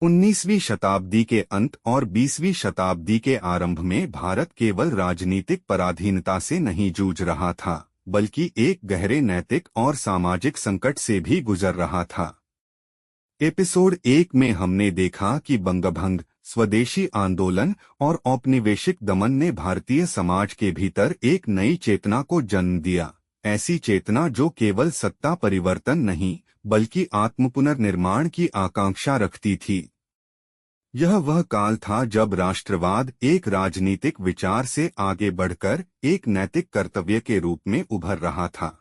19वीं शताब्दी के अंत और 20वीं शताब्दी के आरंभ में भारत केवल राजनीतिक पराधीनता से नहीं जूझ रहा था, बल्कि एक गहरे नैतिक और सामाजिक संकट से भी गुजर रहा था। एपिसोड 1 में हमने देखा कि बंगभंग, स्वदेशी आंदोलन और औपनिवेशिक दमन ने भारतीय समाज के भीतर एक नई चेतना को जन्म दिया। ऐसी चेतना जो केवल सत्ता परिवर्तन नहीं, बल्कि आत्म पुनर्निर्माण की आकांक्षा रखती थी। यह वह काल था जब राष्ट्रवाद एक राजनीतिक विचार से आगे बढ़कर एक नैतिक कर्तव्य के रूप में उभर रहा था।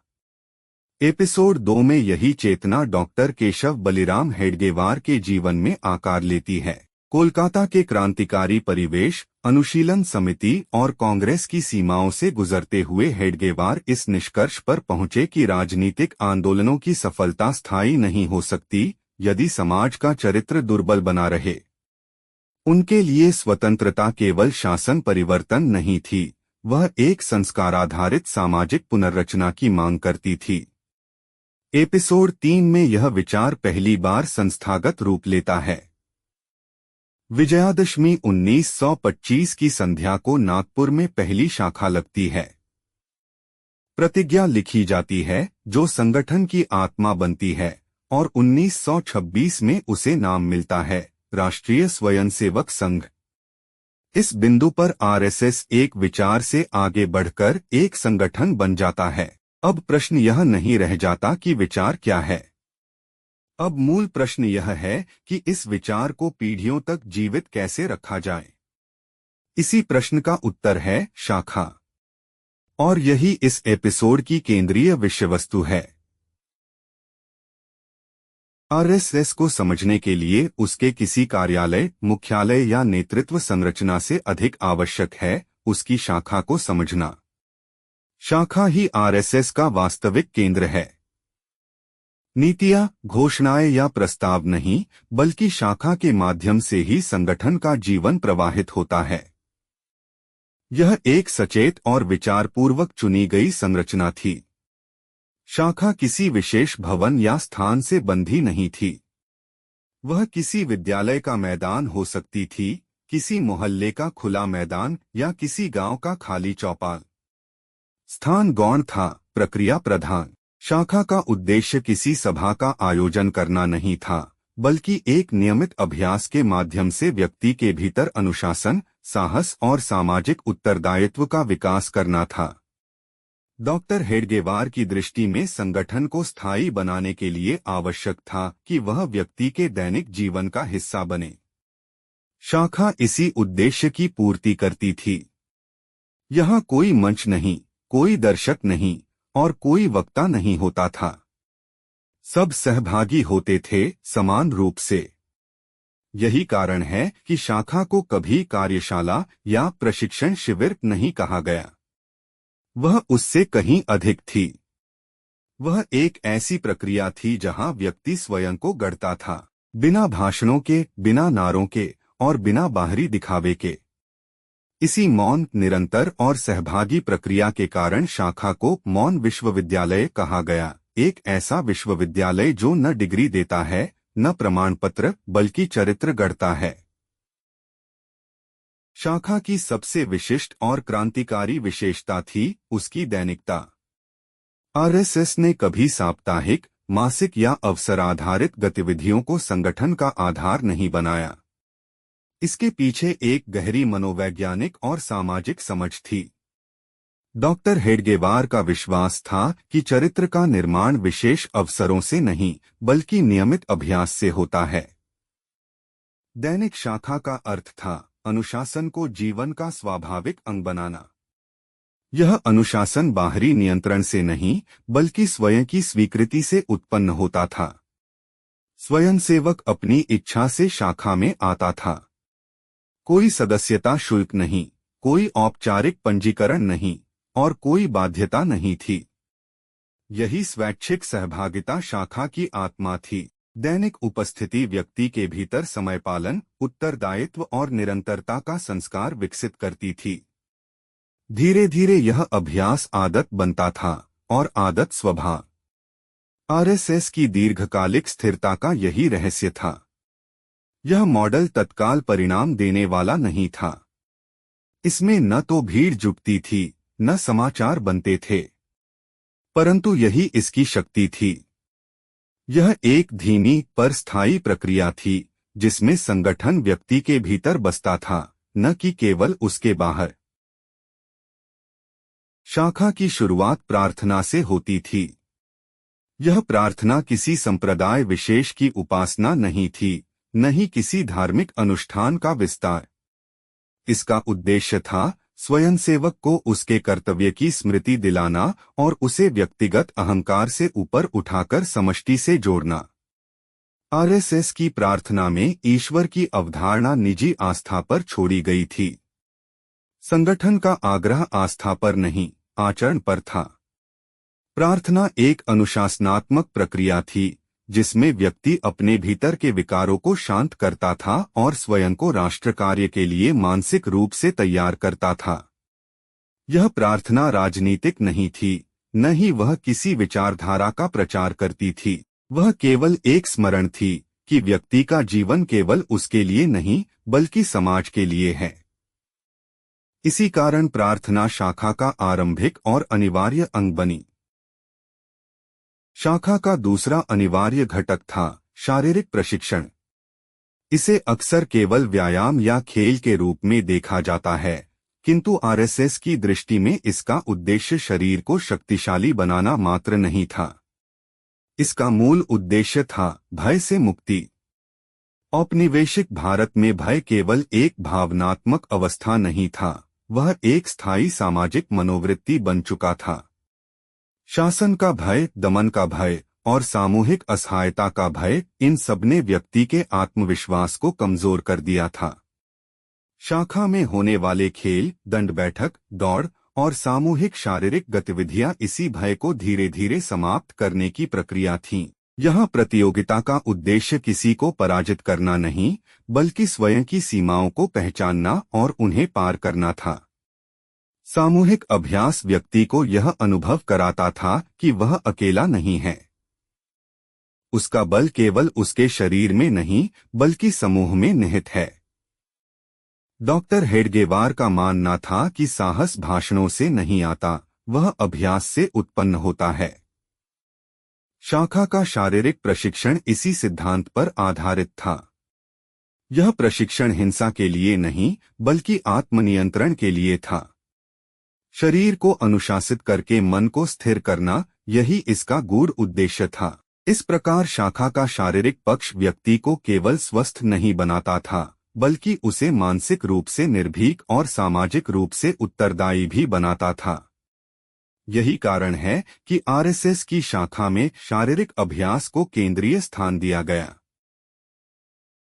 एपिसोड 2 में यही चेतना डॉक्टर केशव बलिराम हेडगेवार के जीवन में आकार लेती है। कोलकाता के क्रांतिकारी परिवेश, अनुशीलन समिति और कांग्रेस की सीमाओं से गुजरते हुए हेडगेवार इस निष्कर्ष पर पहुंचे कि राजनीतिक आंदोलनों की सफलता स्थायी नहीं हो सकती यदि समाज का चरित्र दुर्बल बना रहे। उनके लिए स्वतंत्रता केवल शासन परिवर्तन नहीं थी, वह एक संस्काराधारित सामाजिक पुनर्रचना की मांग करती थी। एपिसोड 3 में यह विचार पहली बार संस्थागत रूप लेता है। विजयादशमी 1925 की संध्या को नागपुर में पहली शाखा लगती है। प्रतिज्ञा लिखी जाती है जो संगठन की आत्मा बनती है और 1926 में उसे नाम मिलता है, राष्ट्रीय स्वयंसेवक संघ। इस बिंदु पर आरएसएस एक विचार से आगे बढ़कर एक संगठन बन जाता है। अब प्रश्न यह नहीं रह जाता कि विचार क्या है। अब मूल प्रश्न यह है कि इस विचार को पीढ़ियों तक जीवित कैसे रखा जाए। इसी प्रश्न का उत्तर है शाखा, और यही इस एपिसोड की केंद्रीय विषय वस्तु है। आरएसएस को समझने के लिए उसके किसी कार्यालय, मुख्यालय या नेतृत्व संरचना से अधिक आवश्यक है उसकी शाखा को समझना। शाखा ही आरएसएस का वास्तविक केंद्र है। नीतियां, घोषणाएं या प्रस्ताव नहीं, बल्कि शाखा के माध्यम से ही संगठन का जीवन प्रवाहित होता है। यह एक सचेत और विचारपूर्वक चुनी गई संरचना थी। शाखा किसी विशेष भवन या स्थान से बंधी नहीं थी। वह किसी विद्यालय का मैदान हो सकती थी, किसी मोहल्ले का खुला मैदान या किसी गांव का खाली चौपाल। स्थान गौण था, प्रक्रिया प्रधान। शाखा का उद्देश्य किसी सभा का आयोजन करना नहीं था, बल्कि एक नियमित अभ्यास के माध्यम से व्यक्ति के भीतर अनुशासन, साहस और सामाजिक उत्तरदायित्व का विकास करना था। डॉक्टर हेडगेवार की दृष्टि में संगठन को स्थायी बनाने के लिए आवश्यक था कि वह व्यक्ति के दैनिक जीवन का हिस्सा बने। शाखा इसी उद्देश्य की पूर्ति करती थी। यहाँ कोई मंच नहीं, कोई दर्शक नहीं और कोई वक्ता नहीं होता था। सब सहभागी होते थे समान रूप से। यही कारण है कि शाखा को कभी कार्यशाला या प्रशिक्षण शिविर नहीं कहा गया। वह उससे कहीं अधिक थी। वह एक ऐसी प्रक्रिया थी जहां व्यक्ति स्वयं को गढ़ता था, बिना भाषणों के, बिना नारों के और बिना बाहरी दिखावे के। इसी मौन, निरंतर और सहभागी प्रक्रिया के कारण शाखा को मौन विश्वविद्यालय कहा गया, एक ऐसा विश्वविद्यालय जो न डिग्री देता है, न प्रमाण पत्र, बल्कि चरित्र गढ़ता है। शाखा की सबसे विशिष्ट और क्रांतिकारी विशेषता थी उसकी दैनिकता। आरएसएस ने कभी साप्ताहिक, मासिक या अवसर आधारित गतिविधियों को संगठन का आधार नहीं बनाया। इसके पीछे एक गहरी मनोवैज्ञानिक और सामाजिक समझ थी। डॉक्टर हेडगेवार का विश्वास था कि चरित्र का निर्माण विशेष अवसरों से नहीं, बल्कि नियमित अभ्यास से होता है। दैनिक शाखा का अर्थ था अनुशासन को जीवन का स्वाभाविक अंग बनाना। यह अनुशासन बाहरी नियंत्रण से नहीं, बल्कि स्वयं की स्वीकृति से उत्पन्न होता था। स्वयंसेवक अपनी इच्छा से शाखा में आता था। कोई सदस्यता शुल्क नहीं, कोई औपचारिक पंजीकरण नहीं और कोई बाध्यता नहीं थी। यही स्वैच्छिक सहभागिता शाखा की आत्मा थी। दैनिक उपस्थिति व्यक्ति के भीतर समय पालन, उत्तरदायित्व और निरंतरता का संस्कार विकसित करती थी। धीरे धीरे यह अभ्यास आदत बनता था और आदत स्वभाव। आरएसएस की दीर्घकालिक स्थिरता का यही रहस्य था। यह मॉडल तत्काल परिणाम देने वाला नहीं था। इसमें न तो भीड़ जुटती थी, न समाचार बनते थे, परंतु यही इसकी शक्ति थी। यह एक धीमी पर स्थायी प्रक्रिया थी, जिसमें संगठन व्यक्ति के भीतर बसता था, न कि केवल उसके बाहर। शाखा की शुरुआत प्रार्थना से होती थी। यह प्रार्थना किसी संप्रदाय विशेष की उपासना नहीं थी, न ही किसी धार्मिक अनुष्ठान का विस्तार। इसका उद्देश्य था स्वयंसेवक को उसके कर्तव्य की स्मृति दिलाना और उसे व्यक्तिगत अहंकार से ऊपर उठाकर समष्टि से जोड़ना। आरएसएस की प्रार्थना में ईश्वर की अवधारणा निजी आस्था पर छोड़ी गई थी। संगठन का आग्रह आस्था पर नहीं, आचरण पर था। प्रार्थना एक अनुशासनात्मक प्रक्रिया थी, जिसमें व्यक्ति अपने भीतर के विकारों को शांत करता था और स्वयं को राष्ट्र कार्य के लिए मानसिक रूप से तैयार करता था। यह प्रार्थना राजनीतिक नहीं थी, न ही वह किसी विचारधारा का प्रचार करती थी। वह केवल एक स्मरण थी कि व्यक्ति का जीवन केवल उसके लिए नहीं, बल्कि समाज के लिए है। इसी कारण प्रार्थना शाखा का आरंभिक और अनिवार्य अंग बनी। शाखा का दूसरा अनिवार्य घटक था शारीरिक प्रशिक्षण। इसे अक्सर केवल व्यायाम या खेल के रूप में देखा जाता है, किंतु आरएसएस की दृष्टि में इसका उद्देश्य शरीर को शक्तिशाली बनाना मात्र नहीं था। इसका मूल उद्देश्य था भय से मुक्ति। औपनिवेशिक भारत में भय केवल एक भावनात्मक अवस्था नहीं था, वह एक स्थायी सामाजिक मनोवृत्ति बन चुका था। शासन का भय, दमन का भय और सामूहिक असहायता का भय, इन सबने व्यक्ति के आत्मविश्वास को कमजोर कर दिया था। शाखा में होने वाले खेल, दंड बैठक, दौड़ और सामूहिक शारीरिक गतिविधियां इसी भय को धीरे धीरे समाप्त करने की प्रक्रिया थीं। यहाँ प्रतियोगिता का उद्देश्य किसी को पराजित करना नहीं, बल्कि स्वयं की सीमाओं को पहचानना और उन्हें पार करना था। सामूहिक अभ्यास व्यक्ति को यह अनुभव कराता था कि वह अकेला नहीं है। उसका बल केवल उसके शरीर में नहीं, बल्कि समूह में निहित है। डॉक्टर हेडगेवार का मानना था कि साहस भाषणों से नहीं आता, वह अभ्यास से उत्पन्न होता है। शाखा का शारीरिक प्रशिक्षण इसी सिद्धांत पर आधारित था। यह प्रशिक्षण हिंसा के लिए नहीं, बल्कि आत्मनियंत्रण के लिए था। शरीर को अनुशासित करके मन को स्थिर करना, यही इसका गूढ़ उद्देश्य था। इस प्रकार शाखा का शारीरिक पक्ष व्यक्ति को केवल स्वस्थ नहीं बनाता था, बल्कि उसे मानसिक रूप से निर्भीक और सामाजिक रूप से उत्तरदायी भी बनाता था। यही कारण है कि आरएसएस की शाखा में शारीरिक अभ्यास को केंद्रीय स्थान दिया गया।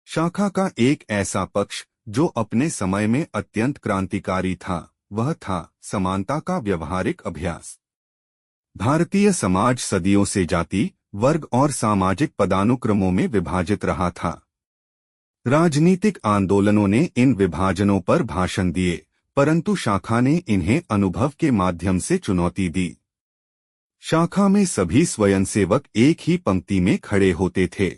शाखा का एक ऐसा पक्ष जो अपने समय में अत्यंत क्रांतिकारी था, वह था समानता का व्यवहारिक अभ्यास। भारतीय समाज सदियों से जाति, वर्ग और सामाजिक पदानुक्रमों में विभाजित रहा था। राजनीतिक आंदोलनों ने इन विभाजनों पर भाषण दिए, परंतु शाखा ने इन्हें अनुभव के माध्यम से चुनौती दी। शाखा में सभी स्वयंसेवक एक ही पंक्ति में खड़े होते थे।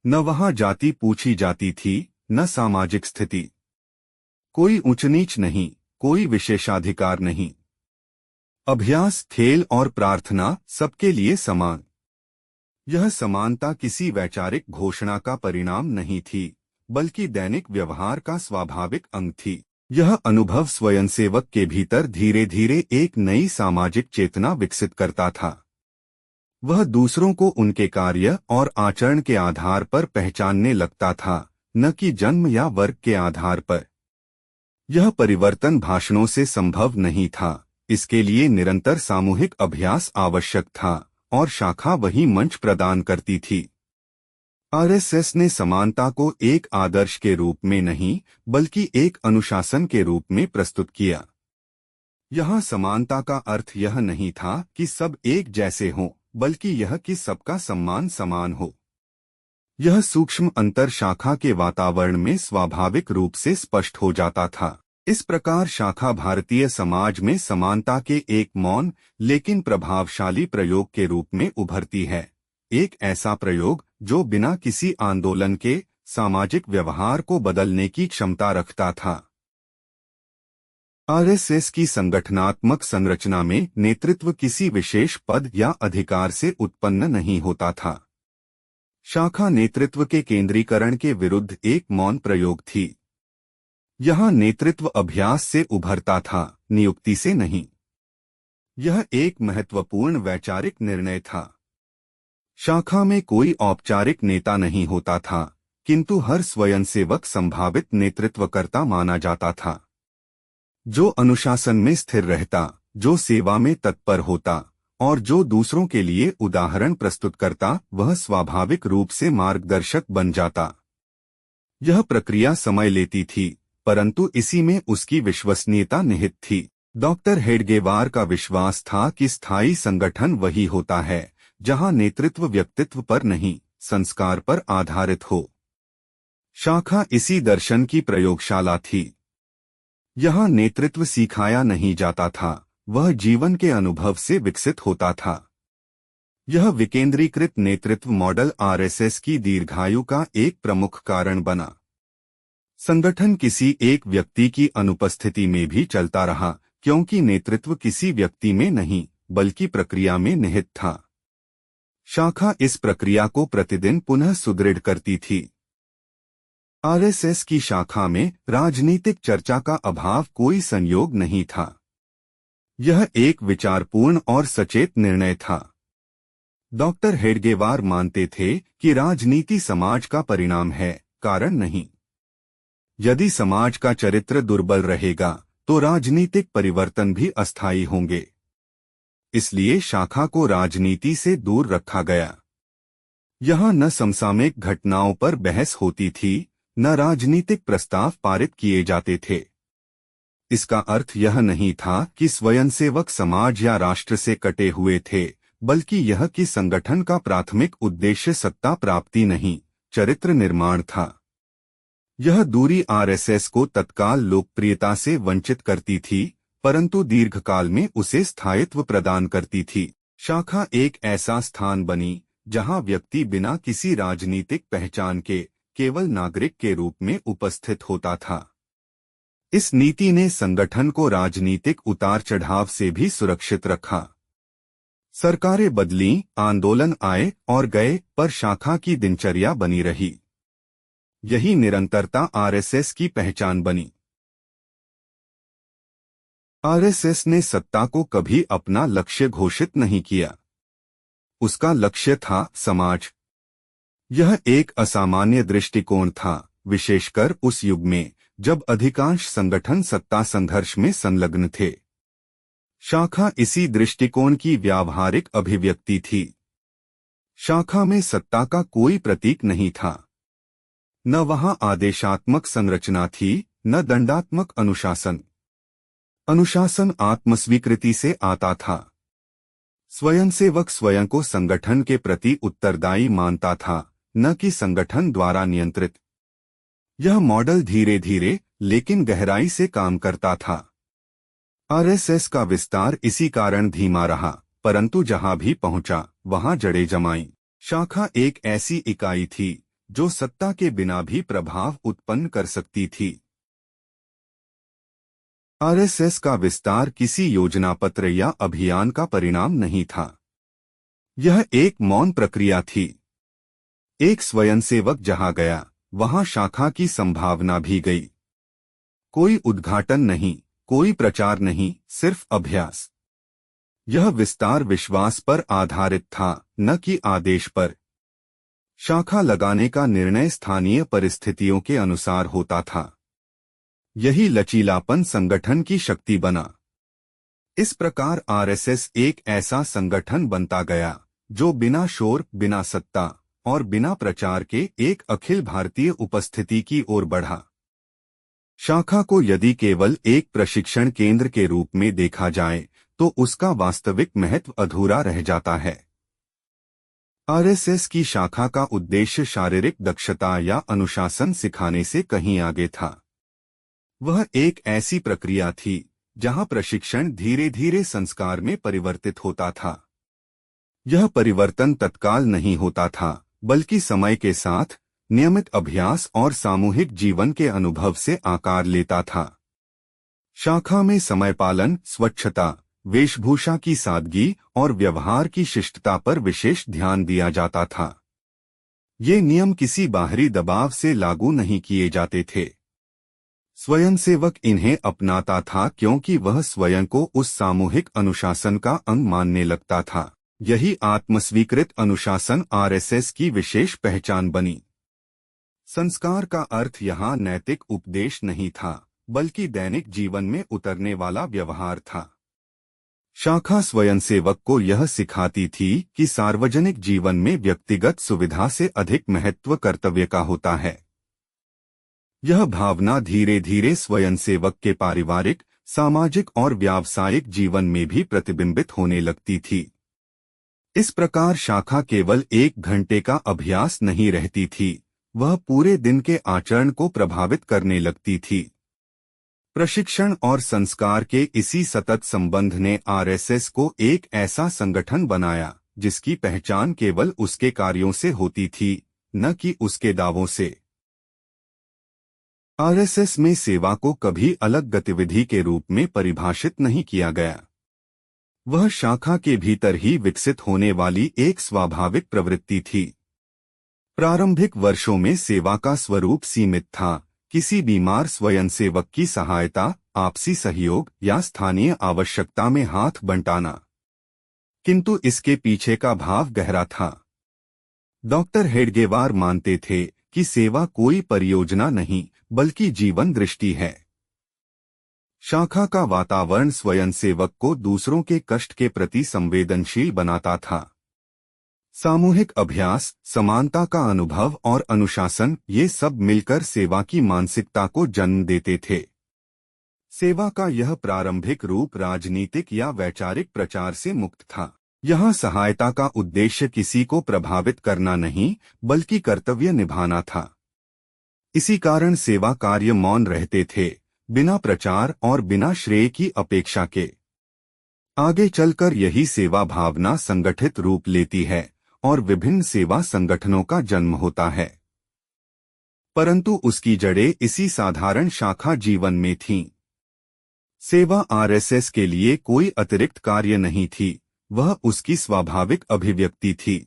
न वहां जाति पूछी जाती थी, न सामाजिक स्थिति। कोई ऊंच नीच नहीं, कोई विशेषाधिकार नहीं। अभ्यास, खेल और प्रार्थना सबके लिए समान। यह समानता किसी वैचारिक घोषणा का परिणाम नहीं थी, बल्कि दैनिक व्यवहार का स्वाभाविक अंग थी। यह अनुभव स्वयंसेवक के भीतर धीरे धीरे एक नई सामाजिक चेतना विकसित करता था। वह दूसरों को उनके कार्य और आचरण के आधार पर पहचानने लगता था, न कि जन्म या वर्ग के आधार पर। यह परिवर्तन भाषणों से संभव नहीं था, इसके लिए निरंतर सामूहिक अभ्यास आवश्यक था, और शाखा वही मंच प्रदान करती थी। आरएसएस ने समानता को एक आदर्श के रूप में नहीं, बल्कि एक अनुशासन के रूप में प्रस्तुत किया। यहाँ समानता का अर्थ यह नहीं था कि सब एक जैसे हों, बल्कि यह कि सबका सम्मान समान हो। यह सूक्ष्म अंतर शाखा के वातावरण में स्वाभाविक रूप से स्पष्ट हो जाता था। इस प्रकार शाखा भारतीय समाज में समानता के एक मौन लेकिन प्रभावशाली प्रयोग के रूप में उभरती है। एक ऐसा प्रयोग जो बिना किसी आंदोलन के सामाजिक व्यवहार को बदलने की क्षमता रखता था। आरएसएस की संगठनात्मक संरचना में नेतृत्व किसी विशेष पद या अधिकार से उत्पन्न नहीं होता था। शाखा नेतृत्व के केंद्रीकरण के विरुद्ध एक मौन प्रयोग थी। यह नेतृत्व अभ्यास से उभरता था, नियुक्ति से नहीं। यह एक महत्वपूर्ण वैचारिक निर्णय था। शाखा में कोई औपचारिक नेता नहीं होता था, किंतु हर स्वयंसेवक संभावित नेतृत्वकर्ता माना जाता था। जो अनुशासन में स्थिर रहता, जो सेवा में तत्पर होता और जो दूसरों के लिए उदाहरण प्रस्तुत करता, वह स्वाभाविक रूप से मार्गदर्शक बन जाता। यह प्रक्रिया समय लेती थी, परंतु इसी में उसकी विश्वसनीयता निहित थी। डॉक्टर हेडगेवार का विश्वास था कि स्थायी संगठन वही होता है जहां नेतृत्व व्यक्तित्व पर नहीं, संस्कार पर आधारित हो। शाखा इसी दर्शन की प्रयोगशाला थी। यहाँ नेतृत्व सिखाया नहीं जाता था, वह जीवन के अनुभव से विकसित होता था। यह विकेंद्रीकृत नेतृत्व मॉडल आरएसएस की दीर्घायु का एक प्रमुख कारण बना। संगठन किसी एक व्यक्ति की अनुपस्थिति में भी चलता रहा, क्योंकि नेतृत्व किसी व्यक्ति में नहीं, बल्कि प्रक्रिया में निहित था। शाखा इस प्रक्रिया को प्रतिदिन पुनः सुदृढ़ करती थी। आरएसएस की शाखा में राजनीतिक चर्चा का अभाव कोई संयोग नहीं था। यह एक विचारपूर्ण और सचेत निर्णय था। डॉक्टर हेडगेवार मानते थे कि राजनीति समाज का परिणाम है, कारण नहीं। यदि समाज का चरित्र दुर्बल रहेगा तो राजनीतिक परिवर्तन भी अस्थायी होंगे। इसलिए शाखा को राजनीति से दूर रखा गया। यहाँ न समसामयिक घटनाओं पर बहस होती थी, न राजनीतिक प्रस्ताव पारित किए जाते थे। इसका अर्थ यह नहीं था कि स्वयंसेवक समाज या राष्ट्र से कटे हुए थे, बल्कि यह कि संगठन का प्राथमिक उद्देश्य सत्ता प्राप्ति नहीं, चरित्र निर्माण था। यह दूरी आरएसएस को तत्काल लोकप्रियता से वंचित करती थी, परंतु दीर्घकाल में उसे स्थायित्व प्रदान करती थी। शाखा एक ऐसा स्थान बनी जहां व्यक्ति बिना किसी राजनीतिक पहचान के केवल नागरिक के रूप में उपस्थित होता था। इस नीति ने संगठन को राजनीतिक उतार चढ़ाव से भी सुरक्षित रखा। सरकारें बदलीं, आंदोलन आए और गए, पर शाखा की दिनचर्या बनी रही। यही निरंतरता आरएसएस की पहचान बनी। आरएसएस ने सत्ता को कभी अपना लक्ष्य घोषित नहीं किया। उसका लक्ष्य था समाज। यह एक असामान्य दृष्टिकोण था, विशेषकर उस युग में जब अधिकांश संगठन सत्ता संघर्ष में संलग्न थे। शाखा इसी दृष्टिकोण की व्यावहारिक अभिव्यक्ति थी। शाखा में सत्ता का कोई प्रतीक नहीं था। न वहां आदेशात्मक संरचना थी, न दंडात्मक अनुशासन। अनुशासन आत्मस्वीकृति से आता था। स्वयंसेवक स्वयं को संगठन के प्रति उत्तरदायी मानता था, न कि संगठन द्वारा नियंत्रित। यह मॉडल धीरे धीरे लेकिन गहराई से काम करता था। आरएसएस का विस्तार इसी कारण धीमा रहा, परंतु जहां भी पहुंचा वहां जड़ें जमाईं। शाखा एक ऐसी इकाई थी जो सत्ता के बिना भी प्रभाव उत्पन्न कर सकती थी। आरएसएस का विस्तार किसी योजनापत्र या अभियान का परिणाम नहीं था। यह एक मौन प्रक्रिया थी। एक स्वयंसेवक जहां गया, वहां शाखा की संभावना भी गई। कोई उद्घाटन नहीं, कोई प्रचार नहीं, सिर्फ अभ्यास। यह विस्तार विश्वास पर आधारित था, न कि आदेश पर। शाखा लगाने का निर्णय स्थानीय परिस्थितियों के अनुसार होता था। यही लचीलापन संगठन की शक्ति बना। इस प्रकार आरएसएस एक ऐसा संगठन बनता गया जो बिना शोर, बिना सत्ता और बिना प्रचार के एक अखिल भारतीय उपस्थिति की ओर बढ़ा। शाखा को यदि केवल एक प्रशिक्षण केंद्र के रूप में देखा जाए तो उसका वास्तविक महत्व अधूरा रह जाता है। आरएसएस की शाखा का उद्देश्य शारीरिक दक्षता या अनुशासन सिखाने से कहीं आगे था। वह एक ऐसी प्रक्रिया थी जहां प्रशिक्षण धीरे धीरे संस्कार में परिवर्तित होता था। यह परिवर्तन तत्काल नहीं होता था, बल्कि समय के साथ नियमित अभ्यास और सामूहिक जीवन के अनुभव से आकार लेता था। शाखा में समय पालन, स्वच्छता, वेशभूषा की सादगी और व्यवहार की शिष्टता पर विशेष ध्यान दिया जाता था। ये नियम किसी बाहरी दबाव से लागू नहीं किए जाते थे। स्वयंसेवक इन्हें अपनाता था क्योंकि वह स्वयं को उस सामूहिक अनुशासन का अंग मानने लगता था। यही आत्मस्वीकृत अनुशासन आरएसएस की विशेष पहचान बनी। संस्कार का अर्थ यहाँ नैतिक उपदेश नहीं था, बल्कि दैनिक जीवन में उतरने वाला व्यवहार था। शाखा स्वयंसेवक को यह सिखाती थी कि सार्वजनिक जीवन में व्यक्तिगत सुविधा से अधिक महत्व कर्तव्य का होता है। यह भावना धीरे धीरे स्वयंसेवक के पारिवारिक, सामाजिक और व्यावसायिक जीवन में भी प्रतिबिंबित होने लगती थी। इस प्रकार शाखा केवल 1 घंटे का अभ्यास नहीं रहती थी, वह पूरे दिन के आचरण को प्रभावित करने लगती थी। प्रशिक्षण और संस्कार के इसी सतत संबंध ने आरएसएस को एक ऐसा संगठन बनाया जिसकी पहचान केवल उसके कार्यों से होती थी, न कि उसके दावों से। आरएसएस में सेवा को कभी अलग गतिविधि के रूप में परिभाषित नहीं किया गया। वह शाखा के भीतर ही विकसित होने वाली एक स्वाभाविक प्रवृत्ति थी। प्रारंभिक वर्षों में सेवा का स्वरूप सीमित था, किसी बीमार स्वयंसेवक की सहायता, आपसी सहयोग या स्थानीय आवश्यकता में हाथ बंटाना। किंतु इसके पीछे का भाव गहरा था। डॉक्टर हेडगेवार मानते थे कि सेवा कोई परियोजना नहीं, बल्कि जीवन दृष्टि है। शाखा का वातावरण स्वयंसेवक को दूसरों के कष्ट के प्रति संवेदनशील बनाता था। सामूहिक अभ्यास, समानता का अनुभव और अनुशासन, ये सब मिलकर सेवा की मानसिकता को जन्म देते थे। सेवा का यह प्रारंभिक रूप राजनीतिक या वैचारिक प्रचार से मुक्त था। यहाँ सहायता का उद्देश्य किसी को प्रभावित करना नहीं, बल्कि कर्तव्य निभाना था। इसी कारण सेवा कार्य मौन रहते थे, बिना प्रचार और बिना श्रेय की अपेक्षा के। आगे चलकर यही सेवा भावना संगठित रूप लेती है और विभिन्न सेवा संगठनों का जन्म होता है। परंतु उसकी जड़ें इसी साधारण शाखा जीवन में थीं। सेवा आरएसएस के लिए कोई अतिरिक्त कार्य नहीं थी, वह उसकी स्वाभाविक अभिव्यक्ति थी।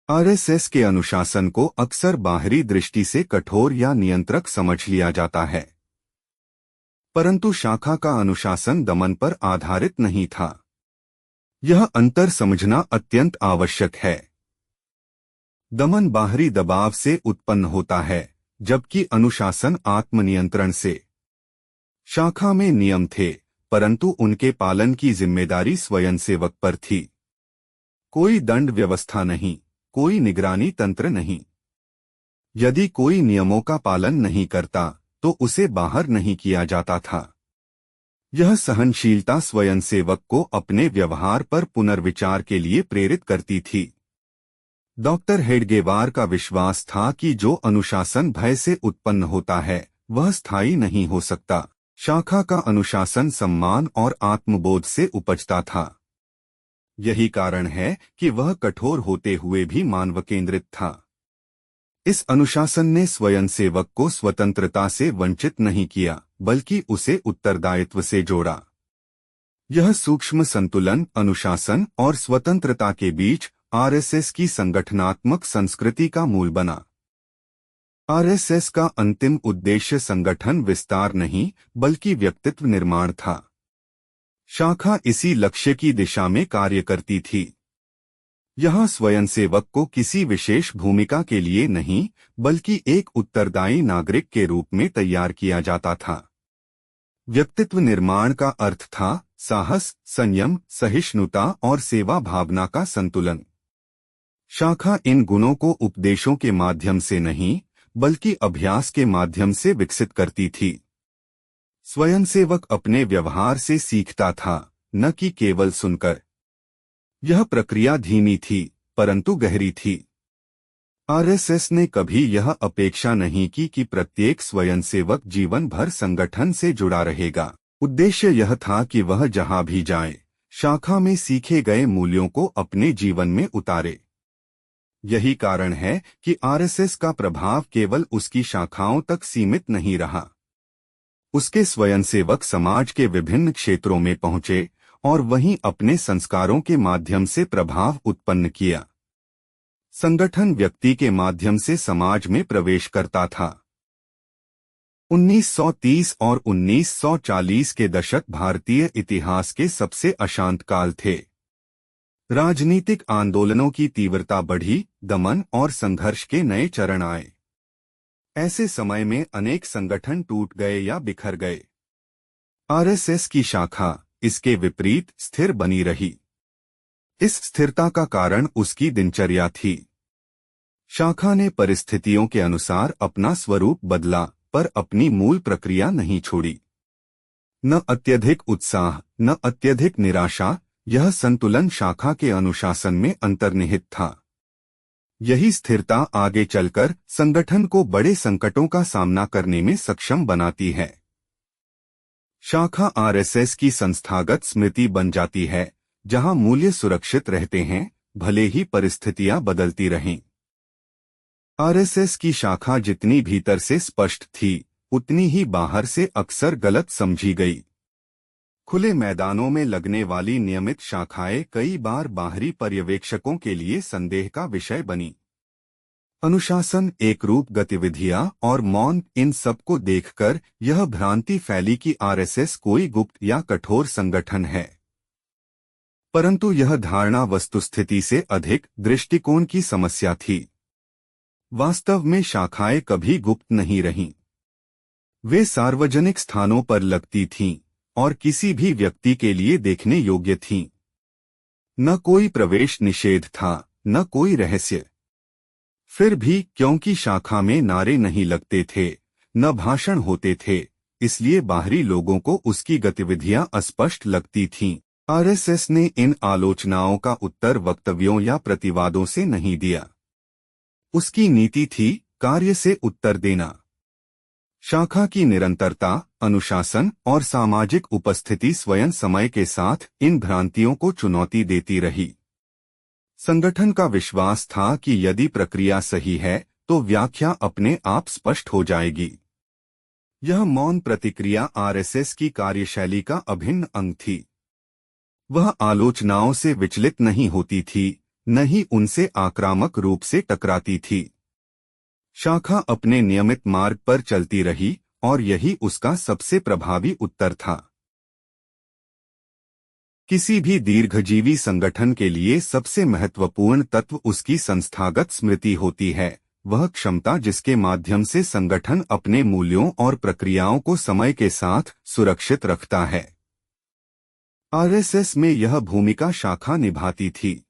आरएसएस के अनुशासन को अक्सर बाहरी दृष्टि से कठोर या नियंत्रक समझ लिया जाता है, परंतु शाखा का अनुशासन दमन पर आधारित नहीं था। यह अंतर समझना अत्यंत आवश्यक है। दमन बाहरी दबाव से उत्पन्न होता है, जबकि अनुशासन आत्मनियंत्रण से। शाखा में नियम थे, परंतु उनके पालन की जिम्मेदारी स्वयंसेवक पर थी। कोई दंड व्यवस्था नहीं, कोई निगरानी तंत्र नहीं। यदि कोई नियमों का पालन नहीं करता, तो उसे बाहर नहीं किया जाता था। यह सहनशीलता स्वयंसेवक को अपने व्यवहार पर पुनर्विचार के लिए प्रेरित करती थी। डॉक्टर हेडगेवार का विश्वास था कि जो अनुशासन भय से उत्पन्न होता है, वह स्थायी नहीं हो सकता। शाखा का अनुशासन सम्मान और आत्मबोध से उपजता था। यही कारण है कि वह कठोर होते हुए भी मानव केंद्रित था। इस अनुशासन ने स्वयंसेवक को स्वतंत्रता से वंचित नहीं किया, बल्कि उसे उत्तरदायित्व से जोड़ा। यह सूक्ष्म संतुलन अनुशासन और स्वतंत्रता के बीच आरएसएस की संगठनात्मक संस्कृति का मूल बना। आरएसएस का अंतिम उद्देश्य संगठन विस्तार नहीं, बल्कि व्यक्तित्व निर्माण था। शाखा इसी लक्ष्य की दिशा में कार्य करती थी। यहाँ स्वयंसेवक को किसी विशेष भूमिका के लिए नहीं, बल्कि एक उत्तरदायी नागरिक के रूप में तैयार किया जाता था। व्यक्तित्व निर्माण का अर्थ था साहस, संयम, सहिष्णुता और सेवा भावना का संतुलन। शाखा इन गुणों को उपदेशों के माध्यम से नहीं, बल्कि अभ्यास के माध्यम से विकसित करती थी। स्वयंसेवक अपने व्यवहार से सीखता था, न कि केवल सुनकर। यह प्रक्रिया धीमी थी, परंतु गहरी थी। आरएसएस ने कभी यह अपेक्षा नहीं की कि प्रत्येक स्वयंसेवक जीवन भर संगठन से जुड़ा रहेगा। उद्देश्य यह था कि वह जहां भी जाए, शाखा में सीखे गए मूल्यों को अपने जीवन में उतारे। यही कारण है कि आरएसएस का प्रभाव केवल उसकी शाखाओं तक सीमित नहीं रहा। उसके स्वयंसेवक समाज के विभिन्न क्षेत्रों में पहुंचे और वहीं अपने संस्कारों के माध्यम से प्रभाव उत्पन्न किया। संगठन व्यक्ति के माध्यम से समाज में प्रवेश करता था। 1930 और 1940 के दशक भारतीय इतिहास के सबसे अशांत काल थे। राजनीतिक आंदोलनों की तीव्रता बढ़ी, दमन और संघर्ष के नए चरण आए। ऐसे समय में अनेक संगठन टूट गए या बिखर गए। आरएसएस की शाखा इसके विपरीत स्थिर बनी रही। इस स्थिरता का कारण उसकी दिनचर्या थी। शाखा ने परिस्थितियों के अनुसार अपना स्वरूप बदला, पर अपनी मूल प्रक्रिया नहीं छोड़ी। न अत्यधिक उत्साह, न अत्यधिक निराशा, यह संतुलन शाखा के अनुशासन में अंतर्निहित था। यही स्थिरता आगे चलकर संगठन को बड़े संकटों का सामना करने में सक्षम बनाती है। शाखा आरएसएस की संस्थागत स्मृति बन जाती है, जहां मूल्य सुरक्षित रहते हैं, भले ही परिस्थितियां बदलती रहें। आरएसएस की शाखा जितनी भीतर से स्पष्ट थी, उतनी ही बाहर से अक्सर गलत समझी गई। खुले मैदानों में लगने वाली नियमित शाखाएं कई बार बाहरी पर्यवेक्षकों के लिए संदेह का विषय बनी। अनुशासन, एकरूप गतिविधियां और मौन, इन सब को देखकर यह भ्रांति फैली कि आरएसएस कोई गुप्त या कठोर संगठन है। परंतु यह धारणा वस्तुस्थिति से अधिक दृष्टिकोण की समस्या थी। वास्तव में शाखाएं कभी गुप्त नहीं रहीं। वे सार्वजनिक स्थानों पर लगती थीं और किसी भी व्यक्ति के लिए देखने योग्य थीं। न कोई प्रवेश निषेध था, न कोई रहस्य। फिर भी क्योंकि शाखा में नारे नहीं लगते थे, न भाषण होते थे, इसलिए बाहरी लोगों को उसकी गतिविधियां अस्पष्ट लगती थीं। आरएसएस ने इन आलोचनाओं का उत्तर वक्तव्यों या प्रतिवादों से नहीं दिया। उसकी नीति थी कार्य से उत्तर देना। शाखा की निरंतरता, अनुशासन और सामाजिक उपस्थिति स्वयं समय के साथ इन भ्रांतियों को चुनौती देती रही। संगठन का विश्वास था कि यदि प्रक्रिया सही है तो व्याख्या अपने आप स्पष्ट हो जाएगी। यह मौन प्रतिक्रिया आरएसएस की कार्यशैली का अभिन्न अंग थी। वह आलोचनाओं से विचलित नहीं होती थी, न ही उनसे आक्रामक रूप से टकराती थी। शाखा अपने नियमित मार्ग पर चलती रही और यही उसका सबसे प्रभावी उत्तर था। किसी भी दीर्घजीवी संगठन के लिए सबसे महत्वपूर्ण तत्व उसकी संस्थागत स्मृति होती है, वह क्षमता जिसके माध्यम से संगठन अपने मूल्यों और प्रक्रियाओं को समय के साथ सुरक्षित रखता है। आरएसएस में यह भूमिका शाखा निभाती थी।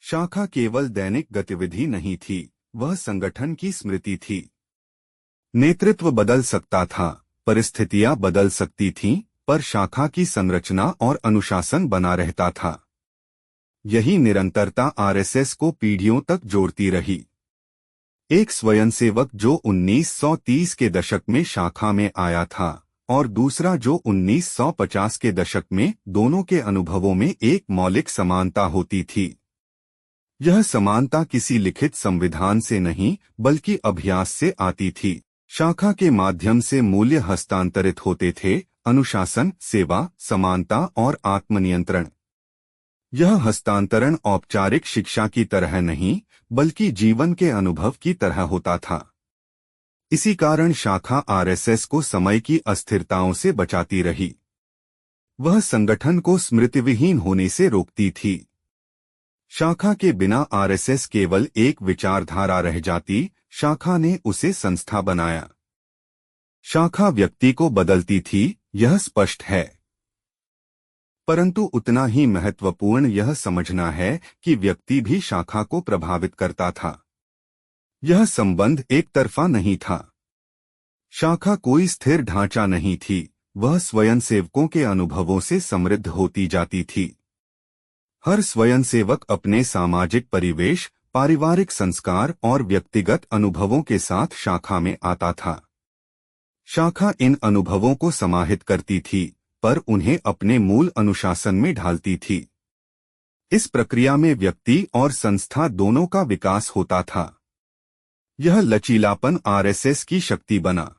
शाखा केवल दैनिक गतिविधि नहीं थी, वह संगठन की स्मृति थी। नेतृत्व बदल सकता था, परिस्थितियां बदल सकती थीं, पर शाखा की संरचना और अनुशासन बना रहता था। यही निरंतरता आरएसएस को पीढ़ियों तक जोड़ती रही। एक स्वयंसेवक जो 1930 के दशक में शाखा में आया था और दूसरा जो 1950 के दशक में, दोनों के अनुभवों में एक मौलिक समानता होती थी। यह समानता किसी लिखित संविधान से नहीं बल्कि अभ्यास से आती थी। शाखा के माध्यम से मूल्य हस्तांतरित होते थे, अनुशासन, सेवा, समानता और आत्मनियंत्रण। यह हस्तांतरण औपचारिक शिक्षा की तरह नहीं बल्कि जीवन के अनुभव की तरह होता था। इसी कारण शाखा आरएसएस को समय की अस्थिरताओं से बचाती रही। वह संगठन को स्मृतिविहीन होने से रोकती थी। शाखा के बिना आरएसएस केवल एक विचारधारा रह जाती, शाखा ने उसे संस्था बनाया। शाखा व्यक्ति को बदलती थी, यह स्पष्ट है। परंतु उतना ही महत्वपूर्ण यह समझना है कि व्यक्ति भी शाखा को प्रभावित करता था। यह संबंध एक तरफा नहीं था। शाखा कोई स्थिर ढांचा नहीं थी, वह स्वयंसेवकों के अनुभवों से समृद्ध होती जाती थी। हर स्वयंसेवक अपने सामाजिक परिवेश, पारिवारिक संस्कार और व्यक्तिगत अनुभवों के साथ शाखा में आता था। शाखा इन अनुभवों को समाहित करती थी, पर उन्हें अपने मूल अनुशासन में ढालती थी। इस प्रक्रिया में व्यक्ति और संस्था दोनों का विकास होता था। यह लचीलापन आरएसएस की शक्ति बना।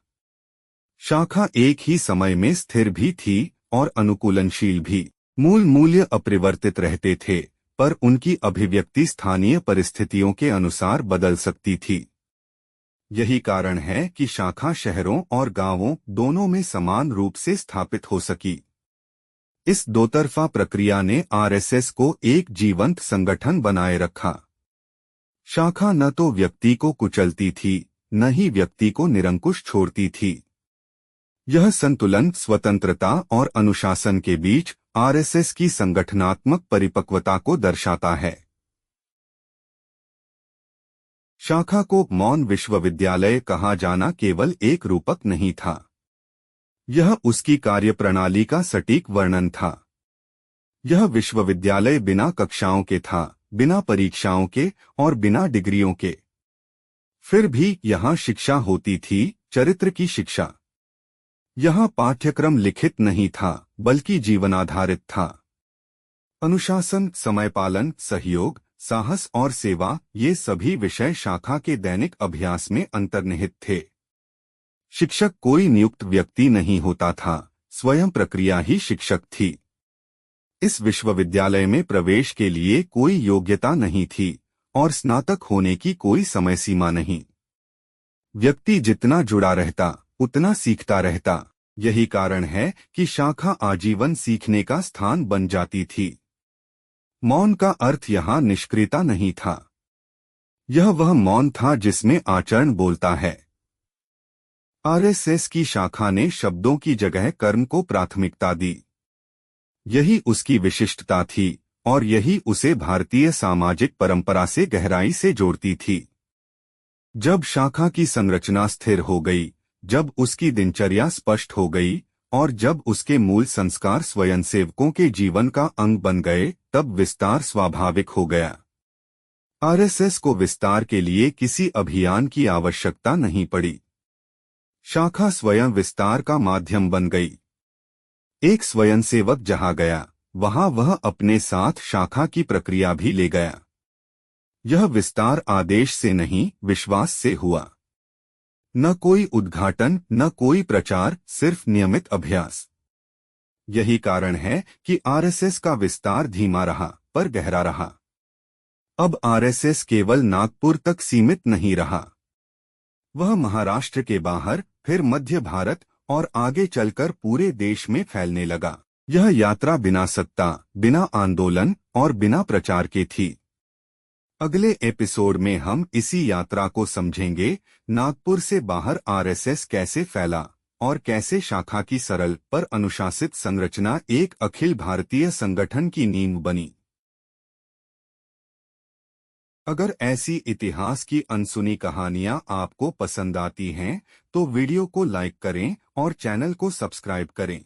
शाखा एक ही समय में स्थिर भी थी और अनुकूलनशील भी। मूल मूल्य अपरिवर्तित रहते थे, पर उनकी अभिव्यक्ति स्थानीय परिस्थितियों के अनुसार बदल सकती थी। यही कारण है कि शाखा शहरों और गांवों दोनों में समान रूप से स्थापित हो सकी। इस दोतरफा प्रक्रिया ने आरएसएस को एक जीवंत संगठन बनाए रखा। शाखा न तो व्यक्ति को कुचलती थी, न ही व्यक्ति को निरंकुश छोड़ती थी। यह संतुलन स्वतंत्रता और अनुशासन के बीच आरएसएस की संगठनात्मक परिपक्वता को दर्शाता है। शाखा को मौन विश्वविद्यालय कहा जाना केवल एक रूपक नहीं था। यह उसकी कार्यप्रणाली का सटीक वर्णन था। यह विश्वविद्यालय बिना कक्षाओं के था, बिना परीक्षाओं के और बिना डिग्रियों के। फिर भी यहाँ शिक्षा होती थी, चरित्र की शिक्षा। यहाँ पाठ्यक्रम लिखित नहीं था, बल्कि जीवनाधारित था। अनुशासन, समयपालन, सहयोग, साहस और सेवा, ये सभी विषय शाखा के दैनिक अभ्यास में अंतर्निहित थे। शिक्षक कोई नियुक्त व्यक्ति नहीं होता था, स्वयं प्रक्रिया ही शिक्षक थी। इस विश्वविद्यालय में प्रवेश के लिए कोई योग्यता नहीं थी और स्नातक होने की कोई समय सीमा नहीं। व्यक्ति जितना जुड़ा रहता, उतना सीखता रहता। यही कारण है कि शाखा आजीवन सीखने का स्थान बन जाती थी। मौन का अर्थ यहाँ निष्क्रियता नहीं था। यह वह मौन था जिसमें आचरण बोलता है। आरएसएस की शाखा ने शब्दों की जगह कर्म को प्राथमिकता दी। यही उसकी विशिष्टता थी और यही उसे भारतीय सामाजिक परंपरा से गहराई से जोड़ती थी। जब शाखा की संरचना स्थिर हो गई, जब उसकी दिनचर्या स्पष्ट हो गई और जब उसके मूल संस्कार स्वयंसेवकों के जीवन का अंग बन गए, तब विस्तार स्वाभाविक हो गया। आरएसएस को विस्तार के लिए किसी अभियान की आवश्यकता नहीं पड़ी। शाखा स्वयं विस्तार का माध्यम बन गई। एक स्वयंसेवक जहां गया, वहां वह अपने साथ शाखा की प्रक्रिया भी ले गया। यह विस्तार आदेश से नहीं, विश्वास से हुआ। न कोई उद्घाटन, न कोई प्रचार, सिर्फ नियमित अभ्यास। यही कारण है कि आरएसएस का विस्तार धीमा रहा, पर गहरा रहा। अब आरएसएस केवल नागपुर तक सीमित नहीं रहा। वह महाराष्ट्र के बाहर, फिर मध्य भारत और आगे चलकर पूरे देश में फैलने लगा। यह यात्रा बिना सत्ता, बिना आंदोलन और बिना प्रचार के थी। अगले एपिसोड में हम इसी यात्रा को समझेंगे। नागपुर से बाहर आरएसएस कैसे फैला और कैसे शाखा की सरल पर अनुशासित संरचना एक अखिल भारतीय संगठन की नींव बनी। अगर ऐसी इतिहास की अनसुनी कहानियां आपको पसंद आती हैं, तो वीडियो को लाइक करें और चैनल को सब्सक्राइब करें।